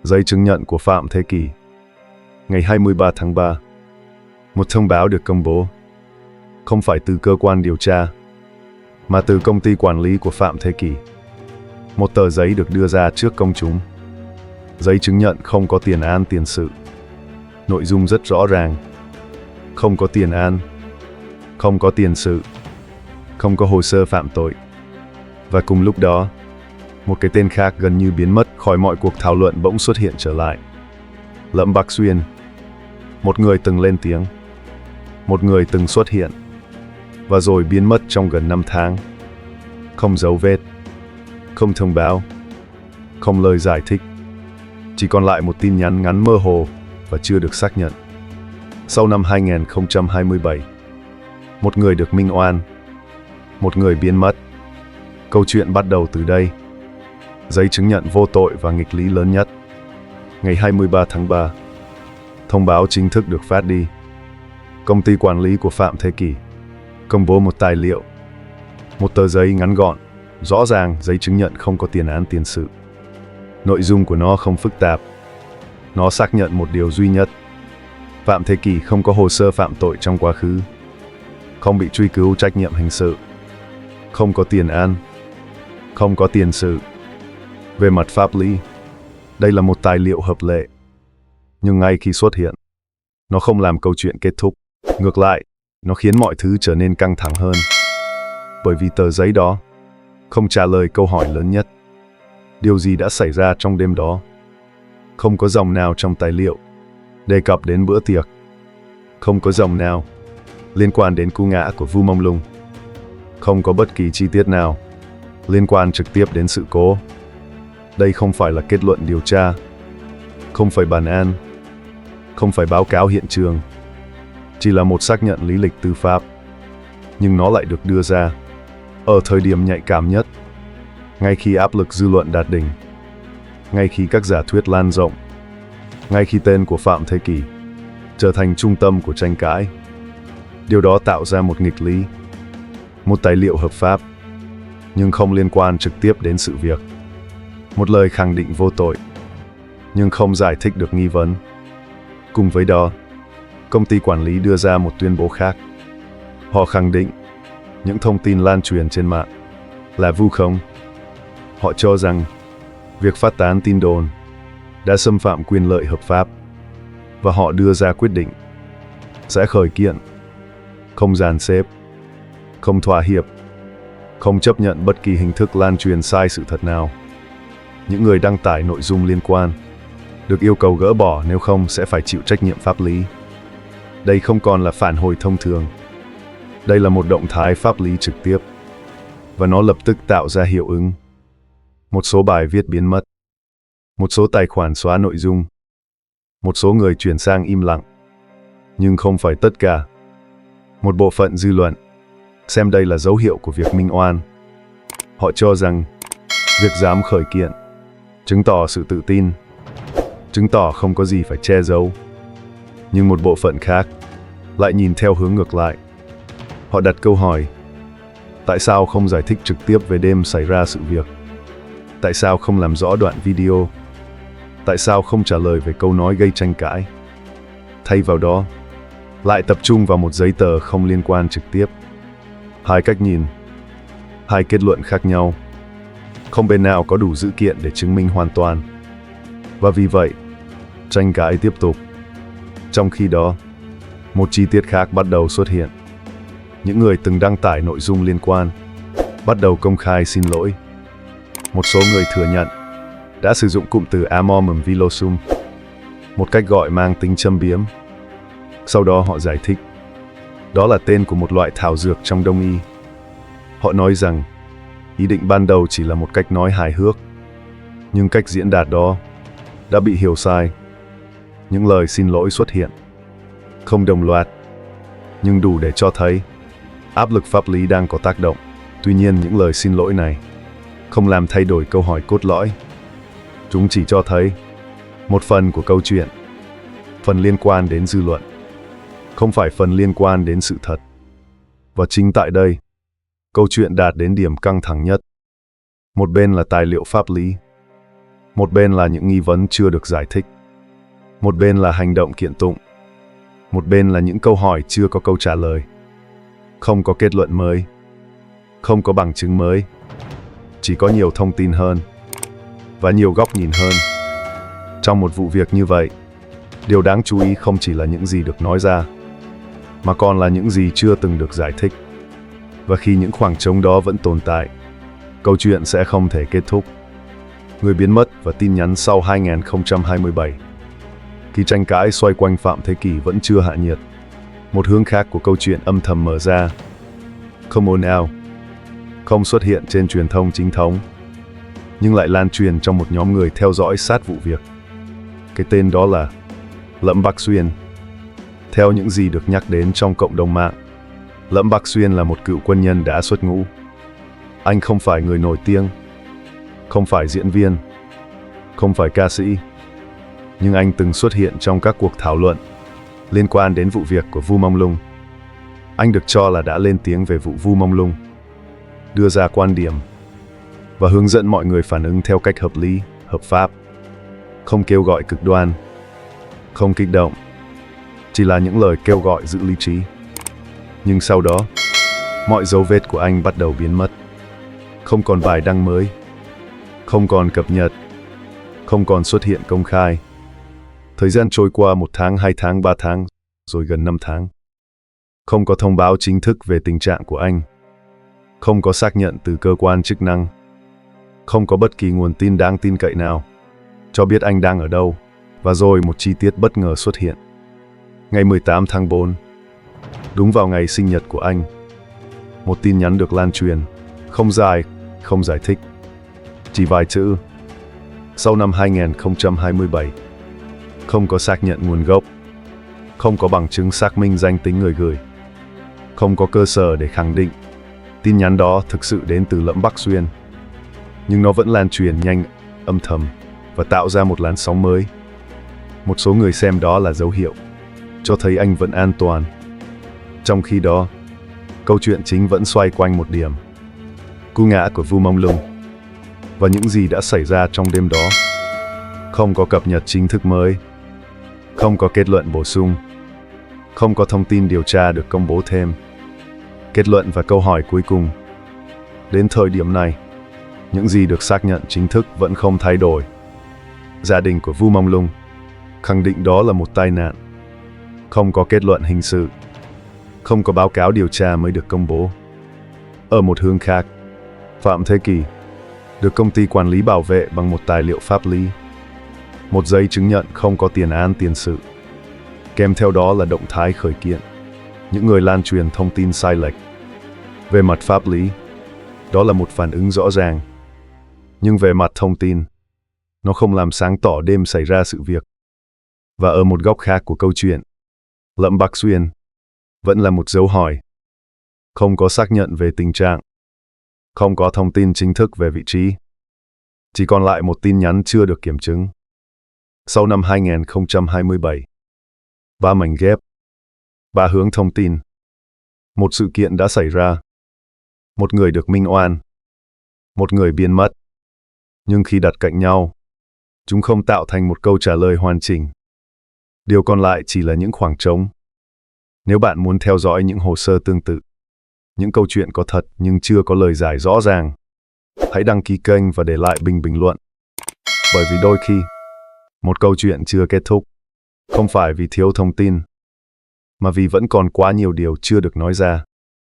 Giấy chứng nhận của Phạm Thế Kỷ. Ngày 23 tháng 3, một thông báo được công bố, không phải từ cơ quan điều tra, mà từ công ty quản lý của Phạm Thế Kỷ. Một tờ giấy được đưa ra trước công chúng. Giấy chứng nhận không có tiền án tiền sự. Nội dung rất rõ ràng. Không có tiền án, không có tiền sự, không có hồ sơ phạm tội. Và cùng lúc đó, một cái tên khác gần như biến mất khỏi mọi cuộc thảo luận bỗng xuất hiện trở lại. Lâm Bắc Xuyên. Một người từng lên tiếng, một người từng xuất hiện, và rồi biến mất trong gần 5 tháng. Không dấu vết, không thông báo, không lời giải thích. Chỉ còn lại một tin nhắn ngắn mơ hồ và chưa được xác nhận. Sau năm 2027, một người được minh oan, một người biến mất. Câu chuyện bắt đầu từ đây. Giấy chứng nhận vô tội và nghịch lý lớn nhất. Ngày 23 tháng 3, thông báo chính thức được phát đi. Công ty quản lý của Phạm Thế Kỷ công bố một tài liệu, một tờ giấy ngắn gọn, rõ ràng giấy chứng nhận không có tiền án tiền sự. Nội dung của nó không phức tạp. Nó xác nhận một điều duy nhất. Phạm Thế Kỷ không có hồ sơ phạm tội trong quá khứ, không bị truy cứu trách nhiệm hình sự, không có tiền án, không có tiền sự. Về mặt pháp lý, đây là một tài liệu hợp lệ. Nhưng ngay khi xuất hiện, nó không làm câu chuyện kết thúc. Ngược lại, nó khiến mọi thứ trở nên căng thẳng hơn. Bởi vì tờ giấy đó không trả lời câu hỏi lớn nhất. Điều gì đã xảy ra trong đêm đó? Không có dòng nào trong tài liệu đề cập đến bữa tiệc. Không có dòng nào liên quan đến cú ngã của Vu Mông Lung. Không có bất kỳ chi tiết nào liên quan trực tiếp đến sự cố. Đây không phải là kết luận điều tra, không phải bản án, không phải báo cáo hiện trường. Chỉ là một xác nhận lý lịch tư pháp. Nhưng nó lại được đưa ra ở thời điểm nhạy cảm nhất, ngay khi áp lực dư luận đạt đỉnh, ngay khi các giả thuyết lan rộng, ngay khi tên của Phạm Thế Kỷ trở thành trung tâm của tranh cãi. Điều đó tạo ra một nghịch lý. Một tài liệu hợp pháp, nhưng không liên quan trực tiếp đến sự việc. Một lời khẳng định vô tội, nhưng không giải thích được nghi vấn. Cùng với đó, công ty quản lý đưa ra một tuyên bố khác. Họ khẳng định những thông tin lan truyền trên mạng là vu khống. Họ cho rằng việc phát tán tin đồn đã xâm phạm quyền lợi hợp pháp, và họ đưa ra quyết định sẽ khởi kiện, không dàn xếp, không thỏa hiệp, không chấp nhận bất kỳ hình thức lan truyền sai sự thật nào. Những người đăng tải nội dung liên quan được yêu cầu gỡ bỏ, nếu không sẽ phải chịu trách nhiệm pháp lý. Đây không còn là phản hồi thông thường. Đây là một động thái pháp lý trực tiếp, và nó lập tức tạo ra hiệu ứng. Một số bài viết biến mất, một số tài khoản xóa nội dung, một số người chuyển sang im lặng. Nhưng không phải tất cả. Một bộ phận dư luận xem đây là dấu hiệu của việc minh oan. Họ cho rằng việc dám khởi kiện chứng tỏ sự tự tin, chứng tỏ không có gì phải che giấu. Nhưng một bộ phận khác lại nhìn theo hướng ngược lại. Họ đặt câu hỏi: tại sao không giải thích trực tiếp về đêm xảy ra sự việc? Tại sao không làm rõ đoạn video? Tại sao không trả lời về câu nói gây tranh cãi? Thay vào đó, lại tập trung vào một giấy tờ không liên quan trực tiếp. Hai cách nhìn, hai kết luận khác nhau. Không bên nào có đủ dữ kiện để chứng minh hoàn toàn. Và vì vậy, tranh cãi tiếp tục. Trong khi đó, một chi tiết khác bắt đầu xuất hiện. Những người từng đăng tải nội dung liên quan bắt đầu công khai xin lỗi. Một số người thừa nhận đã sử dụng cụm từ Amomum villosum, một cách gọi mang tính châm biếm. Sau đó họ giải thích đó là tên của một loại thảo dược trong Đông y. Họ nói rằng ý định ban đầu chỉ là một cách nói hài hước, nhưng cách diễn đạt đó đã bị hiểu sai. Những lời xin lỗi xuất hiện, không đồng loạt, nhưng đủ để cho thấy áp lực pháp lý đang có tác động. Tuy nhiên, những lời xin lỗi này không làm thay đổi câu hỏi cốt lõi. Chúng chỉ cho thấy một phần của câu chuyện, phần liên quan đến dư luận, không phải phần liên quan đến sự thật. Và chính tại đây, câu chuyện đạt đến điểm căng thẳng nhất. Một bên là tài liệu pháp lý, Một bên là những nghi vấn chưa được giải thích. Một bên là hành động kiện tụng. Một bên là những câu hỏi chưa có câu trả lời. Không có kết luận mới. Không có bằng chứng mới. Chỉ có nhiều thông tin hơn. Và nhiều góc nhìn hơn. Trong một vụ việc như vậy, điều đáng chú ý không chỉ là những gì được nói ra, mà còn là những gì chưa từng được giải thích. Và khi những khoảng trống đó vẫn tồn tại, câu chuyện sẽ không thể kết thúc. Người biến mất và tin nhắn sau 2027. Khi tranh cãi xoay quanh Phạm Thế Kỷ vẫn chưa hạ nhiệt, một hướng khác của câu chuyện âm thầm mở ra. Không ồn ào, không xuất hiện trên truyền thông chính thống, nhưng lại lan truyền trong một nhóm người theo dõi sát vụ việc. Cái tên đó là Lâm Bắc Xuyên. Theo những gì được nhắc đến trong cộng đồng mạng, Lâm Bắc Xuyên là một cựu quân nhân đã xuất ngũ. Anh không phải người nổi tiếng, không phải diễn viên, không phải ca sĩ, nhưng anh từng xuất hiện trong các cuộc thảo luận liên quan đến vụ việc của Vu Mông Lung. Anh được cho là đã lên tiếng về vụ Vu Mông Lung, đưa ra quan điểm và hướng dẫn mọi người phản ứng theo cách hợp lý, hợp pháp, không kêu gọi cực đoan, không kích động, chỉ là những lời kêu gọi giữ lý trí. Nhưng sau đó, mọi dấu vết của anh bắt đầu biến mất. Không còn bài đăng mới, không còn cập nhật, không còn xuất hiện công khai. Thời gian trôi qua 1 tháng, 2 tháng, 3 tháng, rồi gần 5 tháng. Không có thông báo chính thức về tình trạng của anh. Không có xác nhận từ cơ quan chức năng. Không có bất kỳ nguồn tin đáng tin cậy nào cho biết anh đang ở đâu. Và rồi một chi tiết bất ngờ xuất hiện. Ngày 18 tháng 4, đúng vào ngày sinh nhật của anh, một tin nhắn được lan truyền, không dài, không giải thích, chỉ vài chữ. Sau năm 2027, không có xác nhận nguồn gốc, không có bằng chứng xác minh danh tính người gửi, không có cơ sở để khẳng định tin nhắn đó thực sự đến từ Lâm Bắc Xuyên. Nhưng nó vẫn lan truyền nhanh, âm thầm và tạo ra một làn sóng mới. Một số người xem đó là dấu hiệu cho thấy anh vẫn an toàn. Trong khi đó, câu chuyện chính vẫn xoay quanh một điểm: cú ngã của Vu Mông Lung và những gì đã xảy ra trong đêm đó. Không có cập nhật chính thức mới, không có kết luận bổ sung, không có thông tin điều tra được công bố thêm. Kết luận và câu hỏi cuối cùng: đến thời điểm này, những gì được xác nhận chính thức vẫn không thay đổi. Gia đình của Vu Mông Lung khẳng định đó là một tai nạn. Không có kết luận hình sự, không có báo cáo điều tra mới được công bố. Ở một hướng khác, Phạm Thế Kỷ được công ty quản lý bảo vệ bằng một tài liệu pháp lý, một giấy chứng nhận không có tiền án tiền sự. Kèm theo đó là động thái khởi kiện những người lan truyền thông tin sai lệch. Về mặt pháp lý, đó là một phản ứng rõ ràng. Nhưng về mặt thông tin, nó không làm sáng tỏ đêm xảy ra sự việc. Và ở một góc khác của câu chuyện, Lâm Bắc Xuyên vẫn là một dấu hỏi. Không có xác nhận về tình trạng, không có thông tin chính thức về vị trí. Chỉ còn lại một tin nhắn chưa được kiểm chứng. Sau năm 2027, 3 mảnh ghép, 3 hướng thông tin. Một sự kiện đã xảy ra. Một người được minh oan. Một người biến mất. Nhưng khi đặt cạnh nhau, chúng không tạo thành một câu trả lời hoàn chỉnh. Điều còn lại chỉ là những khoảng trống. Nếu bạn muốn theo dõi những hồ sơ tương tự, những câu chuyện có thật nhưng chưa có lời giải rõ ràng, hãy đăng ký kênh và để lại bình luận. Bởi vì đôi khi, một câu chuyện chưa kết thúc, không phải vì thiếu thông tin, mà vì vẫn còn quá nhiều điều chưa được nói ra.